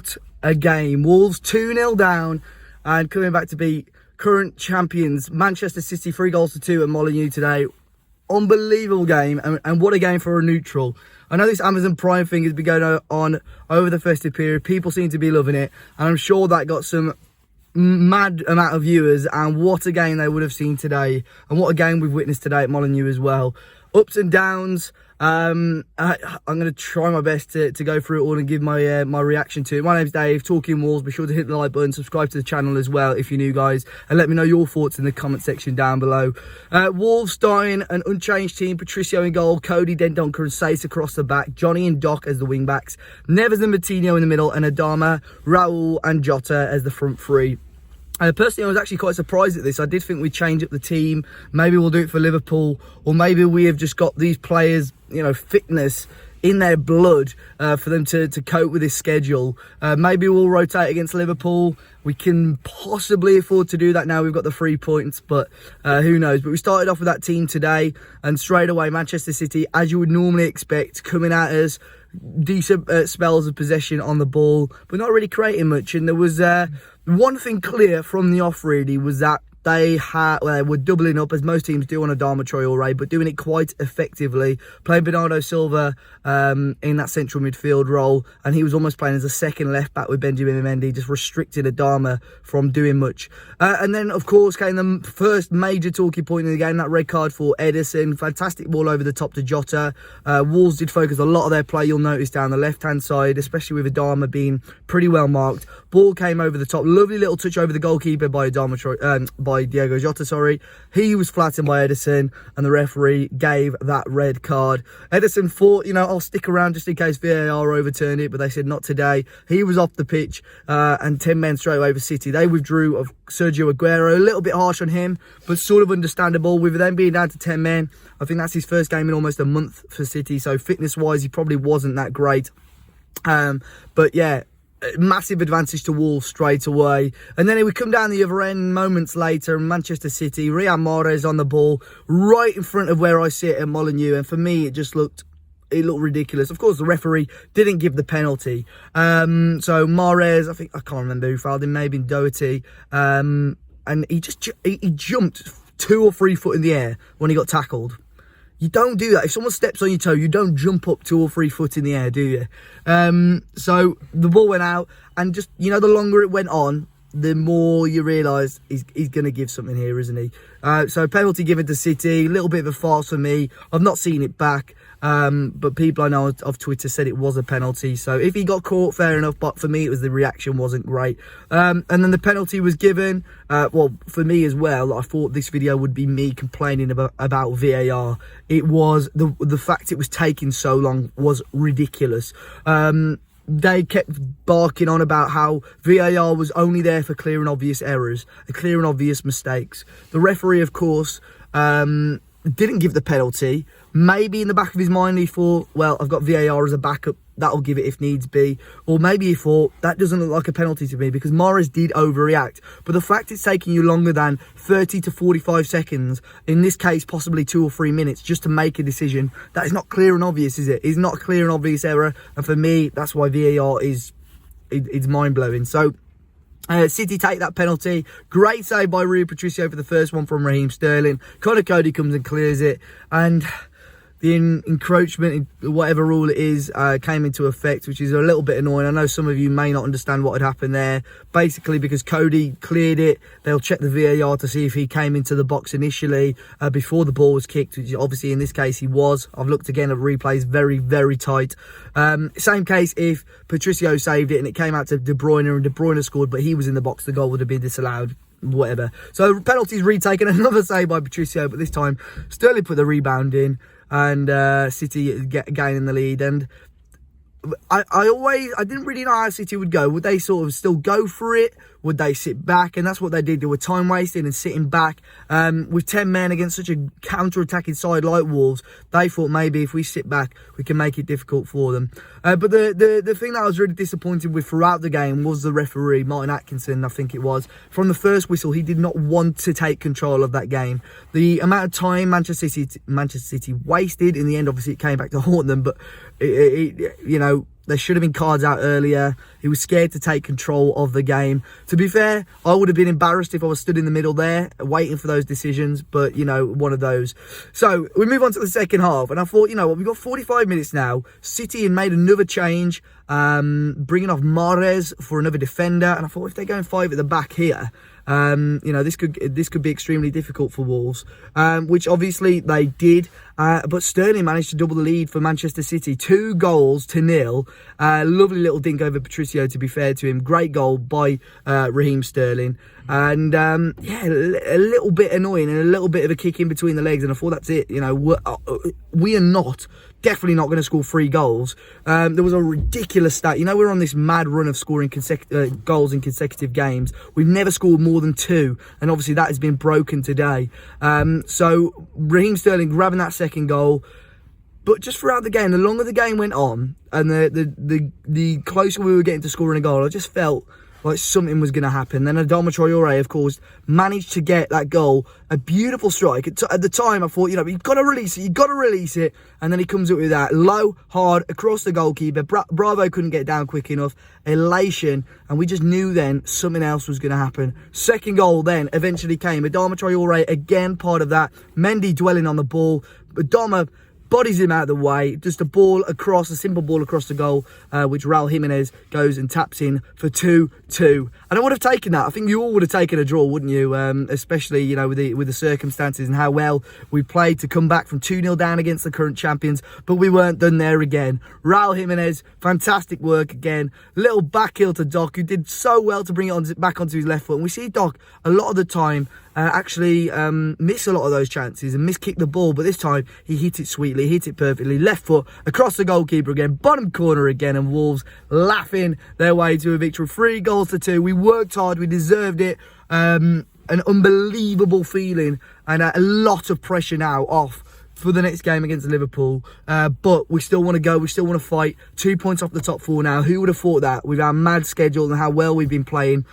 What a game. Wolves 2-0 down and coming back to beat current champions Manchester City 3-2 at Molineux today. Unbelievable game, and what a game for a neutral. I know this Amazon Prime thing has been going on over the festive period. People seem to be loving it, and I'm sure that got some mad amount of viewers. And what a game they would have seen today, and what a game we've witnessed today at Molineux as well. Ups and downs. I'm going to try my best to go through it all and give my my reaction to it. My name's Dave, Talking Wolves. Be sure to hit the like button, subscribe to the channel as well if you're new, guys, and let me know your thoughts in the comment section down below. Wolves starting an unchanged team: Patricio in goal, Cody, Dendoncker and Sace across the back, Johnny and Doc as the wing backs, Neves and Matinho in the middle, and Adama, Raul and Jota as the front three. Personally, I was actually quite surprised at this. I did think we'd change up the team. Maybe we'll do it for Liverpool, or maybe we have just got these players, you know, fitness in their blood for them to cope with this schedule. Maybe we'll rotate against Liverpool. We can possibly afford to do that now we've got the 3 points, but who knows. But we started off with that team today, and straight away Manchester City, as you would normally expect, coming at us, decent spells of possession on the ball, but not really creating much. And there was one thing clear from the off, really, was that they were doubling up, as most teams do, on Adama Traore, but doing it quite effectively. Playing Bernardo Silva in that central midfield role, and he was almost playing as a second left back with Benjamin Mendy, just restricted Adama from doing much. And then, of course, came the first major talking point in the game, that red card for Ederson. Fantastic ball over the top to Jota. Wolves did focus a lot of their play, you'll notice, down the left-hand side, especially with Adama being pretty well marked. Ball came over the top. Lovely little touch over the goalkeeper by by Diego Jota, sorry. He was flattened by Ederson, and the referee gave that red card. Ederson thought, you know, I'll stick around just in case VAR overturned it, but they said not today. He was off the pitch, and 10 men straight away for City. They withdrew of Sergio Aguero. A little bit harsh on him, but sort of understandable. With them being down to 10 men, I think that's his first game in almost a month for City, so fitness-wise, he probably wasn't that great. But yeah, massive advantage to Wolves straight away. And then it would come down the other end moments later, and Manchester City, Riyad Mahrez on the ball right in front of where I sit at Molineux, and for me it looked ridiculous. Of course, the referee didn't give the penalty. So Mahrez, I can't remember who fouled him, maybe Doherty, and he jumped 2 or 3 foot in the air when he got tackled. You don't do that. If someone steps on your toe, you don't jump up 2 or 3 foot in the air, do you? So the ball went out, and just, you know, the longer it went on, the more you realise he's going to give something here, isn't he? So penalty given to City, a little bit of a farce for me. I've not seen it back, but people I know of Twitter said it was a penalty. So if he got caught, fair enough, but for me, the reaction wasn't great. And then the penalty was given. Well, for me as well, I thought this video would be me complaining about VAR. It was, the fact it was taking so long was ridiculous. They kept barking on about how VAR was only there for clear and obvious errors, clear and obvious mistakes. The referee, of course, didn't give the penalty. Maybe in the back of his mind he thought, well, I've got VAR as a backup, that'll give it if needs be. Or maybe he thought, that doesn't look like a penalty to me, because Mahrez did overreact. But the fact it's taking you longer than 30 to 45 seconds, in this case possibly 2 or 3 minutes, just to make a decision, that is not clear and obvious, is it? It's not a clear and obvious error, and for me, that's why VAR is mind-blowing. So City take that penalty. Great save by Rui Patricio for the first one from Raheem Sterling. Connor Cody comes and clears it, and the encroachment, whatever rule it is, came into effect, which is a little bit annoying. I know some of you may not understand what had happened there. Basically, because Cody cleared it, they'll check the VAR to see if he came into the box initially before the ball was kicked, which obviously in this case he was. I've looked again at replays, very, very tight. Same case if Patricio saved it and it came out to De Bruyne and De Bruyne scored, but he was in the box, the goal would have been disallowed. Whatever. So penalties retaken, another save by Patricio, but this time Sterling put the rebound in, and City gaining the lead. And I didn't really know how City would go. Would they sort of still go for it? Would they sit back? And that's what they did. They were time wasting and sitting back. With 10 men against such a counter-attacking side like Wolves, they thought maybe if we sit back, we can make it difficult for them. But the thing that I was really disappointed with throughout the game was the referee, Martin Atkinson, I think it was. From the first whistle, he did not want to take control of that game. The amount of time Manchester City wasted, in the end, obviously it came back to haunt them, but you know, There should have been cards out earlier. He was scared to take control of the game. To be fair, I would have been embarrassed if I was stood in the middle there waiting for those decisions, but, you know, one of those. So we move on to the second half, and I thought, you know what, we've got 45 minutes now. City had made another change, bringing off Mahrez for another defender, and I thought if they're going 5 at the back here, you know, this could be extremely difficult for Wolves, which obviously they did. But Sterling managed to double the lead for Manchester City, 2-0. Lovely little dink over Patricio, to be fair to him. Great goal by Raheem Sterling. And yeah, a little bit annoying and a little bit of a kick in between the legs. And I thought that's it. You know, we are definitely not going to score 3 goals. There was a ridiculous stat. You know, we're on this mad run of scoring goals in consecutive games. We've never scored more than 2. And obviously that has been broken today. So Raheem Sterling grabbing that second goal. But just throughout the game, the longer the game went on and the closer we were getting to scoring a goal, I just felt like something was going to happen. Then Adama Traore, of course, managed to get that goal. A beautiful strike. At the time, I thought, you know, you've got to release it. And then he comes up with that low, hard, across the goalkeeper. Bravo couldn't get down quick enough. Elation. And we just knew then something else was going to happen. Second goal then eventually came. Adama Traore, again, part of that. Mendy dwelling on the ball. Adama bodies him out of the way, just a simple ball across the goal, which Raul Jimenez goes and taps in for 2-2. And I would have taken that. I think you all would have taken a draw, wouldn't you? Especially, you know, with the circumstances and how well we played to come back from 2-0 down against the current champions. But we weren't done there again. Raul Jimenez, fantastic work again. Little back heel to Doc, who did so well to bring it back onto his left foot. And we see Doc a lot of the time actually miss a lot of those chances and miskick the ball, but this time he hit it sweetly, hit it perfectly, left foot across the goalkeeper again, bottom corner again, and Wolves laughing their way to a victory, 3-2. We worked hard, we deserved it. An unbelievable feeling and a lot of pressure now off for the next game against Liverpool, but we still want to go, we still want to fight. 2 points off the top 4 now. Who would have thought that with our mad schedule and how well we've been playing?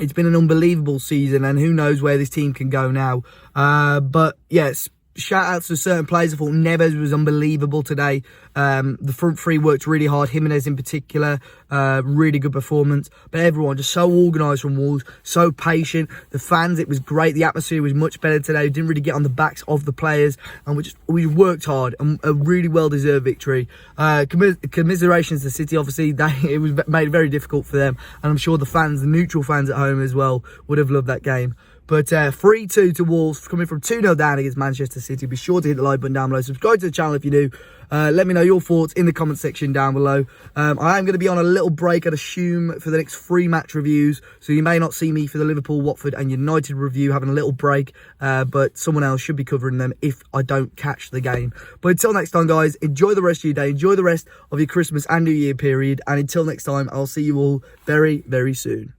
It's been an unbelievable season, and who knows where this team can go now. But yes, shout outs to certain players. I thought Neves was unbelievable today. The front three worked really hard. Jimenez in particular, really good performance. But everyone just so organised from Wolves, so patient. The fans, it was great. The atmosphere was much better today. We didn't really get on the backs of the players, and we worked hard, and a really well deserved victory. Commiserations to City. Obviously, it was made very difficult for them, and I'm sure the fans, the neutral fans at home as well, would have loved that game. But 3-2 to Wolves, coming from 2-0 down against Manchester City. Be sure to hit the like button down below. Subscribe to the channel if you do. Let me know your thoughts in the comment section down below. I am going to be on a little break, I'd assume, for the next 3 match reviews. So you may not see me for the Liverpool, Watford and United review, having a little break. But someone else should be covering them if I don't catch the game. But until next time, guys, enjoy the rest of your day. Enjoy the rest of your Christmas and New Year period. And until next time, I'll see you all very, very soon.